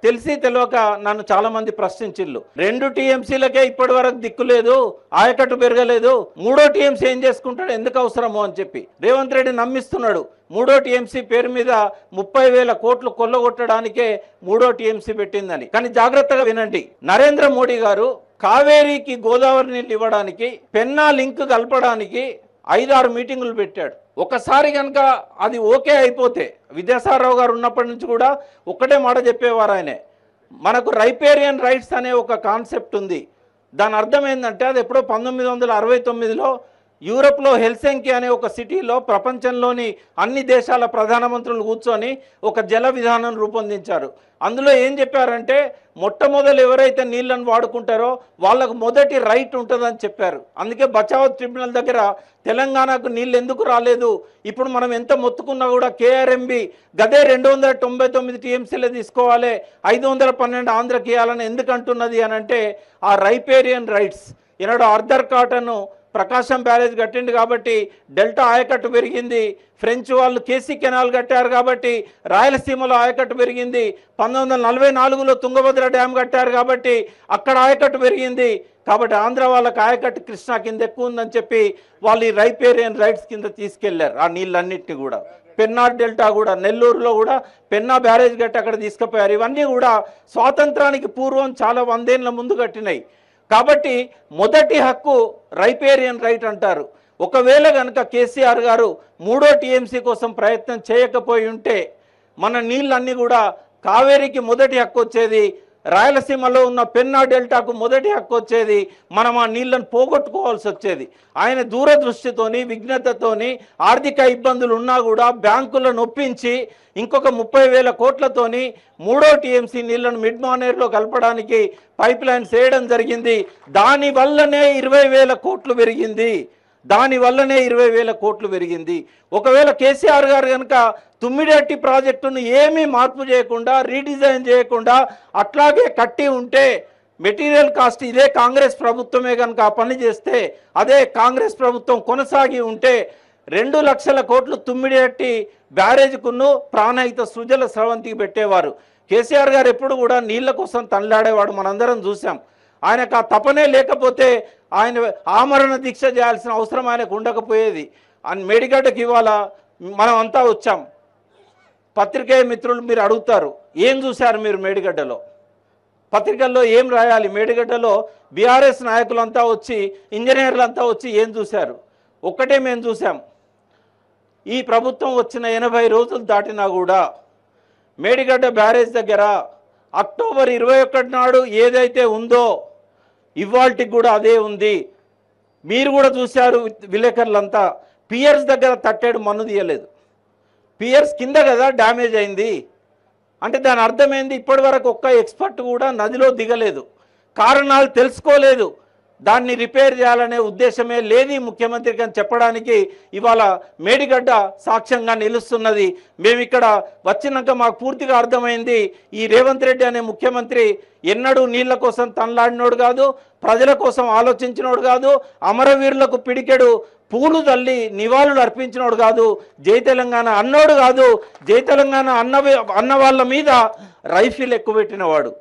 తెలిసి తెలియక నన్ను చాలా మంది ప్రశ్నించిళ్ళు. 2 టీఎంసీలకే ఇప్పటి వరకు దిక్కు లేదు, ఆయకట్టు పెరగలేదు, 3వ టీఎంసీ ఏం చేసుకుంటాడు, ఎందుకు అవసరమో అని చెప్పి రేవంత్ రెడ్డి నమ్మిస్తున్నాడు. 3వ టీఎంసీ పేరు మీద 30,000 కోట్లు కొల్లగొట్టడానికే 3వ టీఎంసీ పెట్టిందని. కానీ జాగ్రత్తగా వినండి, నరేంద్ర మోడీ గారు కావేరీకి గోదావరి నీళ్ళు ఇవ్వడానికి, పెన్నా లింక్ కలపడానికి 5-6 మీటింగులు పెట్టాడు. ఒకసారి కనుక అది ఓకే అయిపోతే, విద్యాసాగరరావు గారు ఉన్నప్పటి నుంచి కూడా ఒక్కటే మాట చెప్పేవారు ఆయనే, మనకు రైపేరియన్ రైట్స్ అనే ఒక కాన్సెప్ట్ ఉంది. దాని అర్థం ఏంటంటే అది ఎప్పుడో 1969లో యూరప్లో హెల్సింకి అనే ఒక సిటీలో ప్రపంచంలోని అన్ని దేశాల ప్రధానమంత్రులు కూర్చొని ఒక జల విధానం రూపొందించారు. అందులో ఏం చెప్పారంటే మొట్టమొదలు ఎవరైతే నీళ్ళను వాడుకుంటారో వాళ్ళకు మొదటి రైట్ ఉంటుందని చెప్పారు. అందుకే బచావ్ ట్రిబ్యునల్ దగ్గర తెలంగాణకు నీళ్ళు ఎందుకు రాలేదు, ఇప్పుడు మనం ఎంత మొత్తుకున్నా కూడా కేఆర్ఎంబి గదే 299 టీఎంసీలే తీసుకోవాలి, 512 ఆంధ్రకి ఇవ్వాలని ఎందుకు అంటున్నది అని అంటే ఆ రైపేరియన్ రైట్స్. ఈనాడు ఆర్థర్ కాటన్ ప్రకాశం బ్యారేజ్ కట్టింది కాబట్టి డెల్టా ఆయకట్టు పెరిగింది, ఫ్రెంచ్ వాళ్ళు కేసీ కెనాల్ కట్టారు కాబట్టి రాయలసీమలో ఆయకట్టు పెరిగింది, 1944లో తుంగభద్ర డ్యామ్ కట్టారు కాబట్టి అక్కడ ఆయకట్టు పెరిగింది. కాబట్టి ఆంధ్ర వాళ్ళకి ఆయకట్టు కృష్ణా కింద ఎక్కువ ఉందని చెప్పి వాళ్ళు ఈ రైపేరియన్ రైట్స్ కింద తీసుకెళ్లారు ఆ నీళ్ళన్నింటినీ కూడా. పెన్నా డెల్టా కూడా, నెల్లూరులో కూడా పెన్నా బ్యారేజ్ కట్టి అక్కడ తీసుకుపోయారు. ఇవన్నీ కూడా స్వాతంత్రానికి పూర్వం చాలా 100 ఏళ్ల ముందు కట్టినాయి. కాబట్టి మొదటి హక్కు రైపేరియన్ రైట్ అంటారు. ఒకవేళ కనుక కేసీఆర్ గారు 3వ టీఎంసీ కోసం ప్రయత్నం చేయకపోయి ఉంటే మన నీళ్ళన్నీ కూడా కావేరీకి మొదటి హక్కు వచ్చేది, రాయలసీమలో ఉన్న పెన్నా డెల్టాకు మొదటి హక్కు వచ్చేది, మనం ఆ నీళ్ళను పోగొట్టుకోవాల్సి వచ్చేది. ఆయన దూరదృష్టితోని విఘ్నతతోని ఆర్థిక ఇబ్బందులు ఉన్నా కూడా బ్యాంకులను ఒప్పించి ఇంకొక 30,000 కోట్లతోని 3వ టీఎంసీ నీళ్లను మిడ్ మానేర్లో కలపడానికి పైప్ లైన్స్ వేయడం జరిగింది. దానివల్లనే 20,000 కోట్లు పెరిగింది. దానివల్లనే 20,000 కోట్లు పెరిగింది. ఒకవేళ కేసీఆర్ గారు కనుక తుమ్మిడెట్టి ప్రాజెక్టును ఏమీ మార్పు చేయకుండా రీడిజైన్ చేయకుండా అట్లాగే కట్టి ఉంటే, మెటీరియల్ కాస్ట్ ఇదే కాంగ్రెస్ ప్రభుత్వమే కనుక ఆ పని చేస్తే, అదే కాంగ్రెస్ ప్రభుత్వం కొనసాగి ఉంటే 2 లక్షల కోట్లు తుమ్మిడెట్టి బ్యారేజ్కును ప్రాణహిత సుజల స్రవంతికి పెట్టేవారు. కేసీఆర్ గారు ఎప్పుడు కూడా నీళ్ల కోసం తనలాడేవాడు, మనందరం చూసాం. ఆయనకు ఆ తపనే లేకపోతే ఆయన ఆమరణ దీక్ష చేయాల్సిన అవసరం ఆయనకు ఉండకపోయేది. మేడిగడ్డకి ఇవాళ మనం అంతా వచ్చాం. పత్రికేయ మిత్రులు మీరు అడుగుతారు, ఏం చూశారు మీరు మేడిగడ్డలో, పత్రికల్లో ఏం రాయాలి? మేడిగడ్డలో బీఆర్ఎస్ నాయకులంతా వచ్చి, ఇంజనీర్లంతా వచ్చి ఏం చూశారు? ఒక్కటే మేము చూసాం, ఈ ప్రభుత్వం వచ్చిన 80 రోజులు దాటినా కూడా మేడిగడ్డ బ్యారేజ్ దగ్గర అక్టోబర్ 21 నాడు ఏదైతే ఉందో ఇవాల్టికి కూడా అదే ఉంది. మీరు కూడా చూశారు విలేకరులంతా, పియర్స్ దగ్గర తట్టేడు మన్ను తీయలేదు. పియర్స్ కింద కదా డ్యామేజ్ అయింది. అంటే దాని అర్థమైంది, ఇప్పటి వరకు ఒక్క ఎక్స్పర్ట్ కూడా నదిలో దిగలేదు, కారణాలు తెలుసుకోలేదు, దాన్ని రిపేర్ చేయాలనే ఉద్దేశమే లేదు ముఖ్యమంత్రికి అని చెప్పడానికి ఇవాళ మేడిగడ్డ సాక్ష్యంగా నిలుస్తున్నది. మేము ఇక్కడ వచ్చినాక మాకు పూర్తిగా అర్థమైంది, ఈ రేవంత్ రెడ్డి అనే ముఖ్యమంత్రి ఎన్నడూ నీళ్ల కోసం తనలాడినోడు కాదు, ప్రజల కోసం ఆలోచించినోడు కాదు, అమరవీరులకు పిడికెడు పూలు తల్లి నివాళులు అర్పించినోడు కాదు, జై తెలంగాణ అన్నోడు కాదు, జై తెలంగాణ అన్న వాళ్ళ మీద రైఫిల్ ఎక్కువ పెట్టినవాడు.